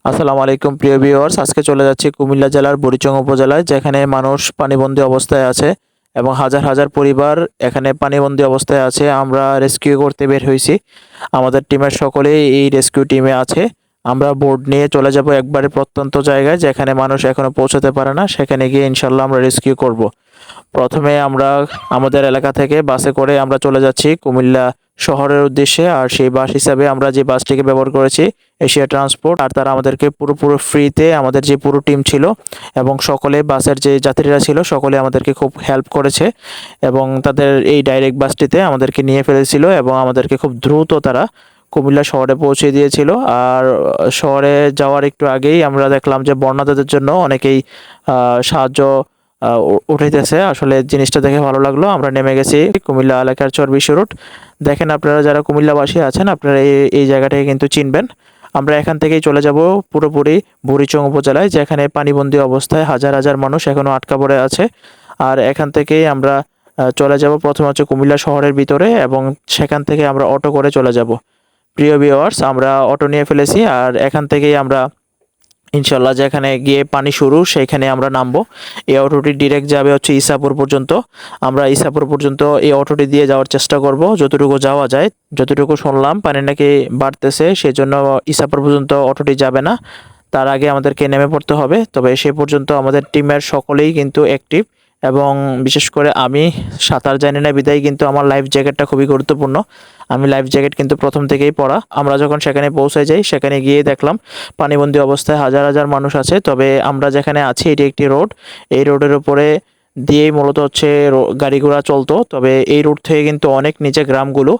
আসসালামু আলাইকুম প্রিয় ভিউয়ার্স, আজকে চলে যাচ্ছি কুমিল্লা জেলার বুড়িচং উপজেলায়, যেখানে মানুষ পানিবন্দী অবস্থায় আছে এবং হাজার হাজার পরিবার এখানে পানিবন্দী অবস্থায় আছে। আমরা রেস্কিউ করতে বের হয়েছি। আমাদের টিমের সকলেই এই রেস্কিউ টিমে আছে। আমরা বোট নিয়ে চলে যাব একবারে প্রত্যন্ত জায়গায়, যেখানে মানুষ এখনো পৌঁছাতে পারে না। সেখানে গিয়ে ইনশাল্লাহ আমরা রেস্কিউ করব। প্রথমে আমরা আমাদের এলাকা থেকে বাসে করে আমরা চলে যাচ্ছি কুমিল্লা শহরের উদ্দেশ্যে। আর সেই বাস হিসাবে আমরা যে বাসটিকে ব্যবহার করেছি এশিয়া ট্রান্সপোর্ট, আর তারা আমাদেরকে পুরোপুরি ফ্রিতে, আমাদের যে পুরো টিম ছিল এবং সকলে বাসের যে যাত্রীরা ছিল সকলে আমাদেরকে খুব হেল্প করেছে এবং তাদের এই ডাইরেক্ট বাসটিতে আমাদেরকে নিয়ে ফেলেছিল এবং আমাদেরকে খুব দ্রুত তারা কুমিল্লা শহরে পৌঁছে দিয়েছিল। আর শহরে যাওয়ার একটু আগেই আমরা দেখলাম যে বন্যাদের জন্য অনেকেই সাহায্য উঠাইতেছে। আসলে জিনিসটা দেখে ভালো লাগলো। আমরা নেমে গেছি কুমিল্লা এলাকার চরবিশি রোড। দেখেন, আপনারা যারা কুমিল্লাবাসী আছেন আপনারা এই জায়গাটাকে কিন্তু চিনবেন। আমরা এখান থেকেই চলে যাব পুরোপুরি বুড়িচং উপজেলায়, যেখানে পানিবন্দী অবস্থায় হাজার হাজার মানুষ এখনো আটকা পড়ে আছে। আর এখান থেকেই আমরা চলে যাব প্রথমে হচ্ছে কুমিল্লা শহরের ভিতরে, এবং সেখান থেকে আমরা অটো করে চলে যাব। প্রিয় ভিউয়ার্স, আমরা অটো নিয়ে ফেলেছি আর এখান থেকেই আমরা ইনশাল্লাহ যেখানে গিয়ে পানি শুরু সেইখানে আমরা নামবো। এই অটোটি ডিরেক্ট যাবে হচ্ছে ইসাপুর পর্যন্ত। আমরা ইসাপুর পর্যন্ত এই অটোটি দিয়ে যাওয়ার চেষ্টা করব যতটুকু যাওয়া যায়। যতটুকু শুনলাম পানি নাকি বাড়তেছে, সেজন্য ইসাপুর পর্যন্ত অটোটি যাবে না, তার আগে আমাদেরকে নেমে পড়তে হবে। তবে সে পর্যন্ত আমাদের টিমের সকলেই কিন্তু অ্যাক্টিভ, এবং বিশেষ করে আমি সাঁতার জানি না বিধায় কিন্তু আমার লাইফ জ্যাকেটটা খুবই গুরুত্বপূর্ণ। আমি লাইফ জ্যাকেট কিন্তু প্রথম থেকেই পরা। আমরা যখন সেখানে পৌঁছে যাই সেখানে গিয়ে দেখলাম পানিবন্দী অবস্থায় হাজার হাজার মানুষ আছে। তবে আমরা যেখানে আছি এটি একটি রোড, এই রোডের উপরে দিয়েই মূলত হচ্ছে গাড়ি ঘোড়া চলতো। তবে এই রোড থেকে কিন্তু অনেক নিচে গ্রামগুলো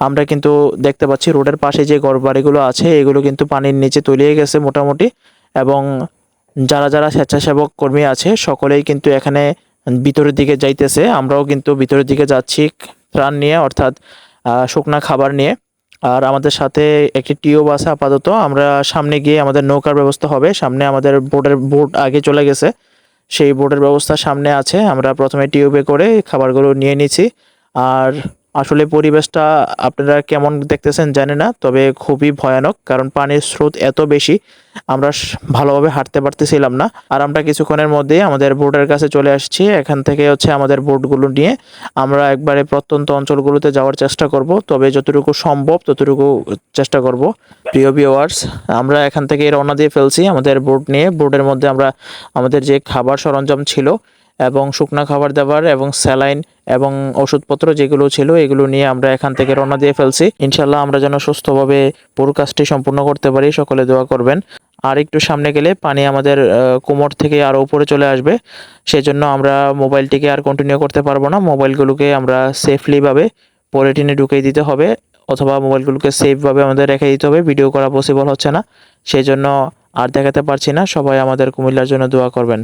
আমরা কিন্তু দেখতে পাচ্ছি। রোডের পাশে যে ঘর বাড়িগুলো আছে এগুলো কিন্তু পানির নিচে তলিয়ে গেছে মোটামুটি। এবং যারা যারা স্বেচ্ছাসেবক কর্মী আছে সকলেই কিন্তু এখানে ভিতরের দিকে যাইতেছে। আমরাও কিন্তু ভিতরের দিকে যাচ্ছি ত্রাণ নিয়ে, অর্থাৎ শুকনা খাবার নিয়ে। আর আমাদের সাথে একটি টিউব আছে আপাতত। আমরা সামনে গিয়ে আমাদের নৌকার ব্যবস্থা হবে। সামনে আমাদের বোট আগে চলে গেছে, সেই বোটের ব্যবস্থা সামনে আছে। আমরা প্রথমে টিউবে করে খাবারগুলো নিয়ে নিছি। আর আসলে পরিবেশটা আপনারা কেমন দেখতেছেন জানি না, তবে খুবই ভয়ানক, কারণ পানির স্রোত এত বেশি আমরা ভালোভাবে হাঁটতে পারতেছিলাম না। আর আমরা কিছুক্ষণের মধ্যেই আমাদের বোটের কাছে চলে আসছি। এখান থেকে হচ্ছে আমাদের বোটগুলো নিয়ে আমরা একবারে প্রত্যন্ত অঞ্চলগুলোতে যাওয়ার চেষ্টা করব, তবে যতটুকু সম্ভব ততটুকু চেষ্টা করব। প্রিয় ভিউয়ার্স, আমরা এখান থেকে রওনা দিয়ে ফেলছি আমাদের বোট নিয়ে। বোটের মধ্যে আমরা আমাদের যে খাবার সরঞ্জাম ছিল এবং শুকনা খাবার দাবার এবং স্যালাইন এবং ওষুধপত্র যেগুলো ছিল এগুলো নিয়ে আমরা এখান থেকে রওনা দিয়ে ফেলছি। ইনশাল্লাহ আমরা যেন সুস্থভাবে পুরো কাজটি সম্পূর্ণ করতে পারি, সকলে দোয়া করবেন। আর একটু সামনে গেলে পানি আমাদের কোমর থেকে আরও উপরে চলে আসবে, সেজন্য আমরা মোবাইলটিকে আর কন্টিনিউ করতে পারবো না। মোবাইলগুলোকে আমরা সেফলিভাবে পলিথিনে ঢুকিয়ে দিতে হবে, অথবা মোবাইলগুলোকে সেফভাবে আমাদের রেখে দিতে হবে। ভিডিও করা পসিবল হচ্ছে না, সেই জন্য আর দেখাতে পারছি না। সবাই আমাদের কুমিল্লার জন্য দোয়া করবেন।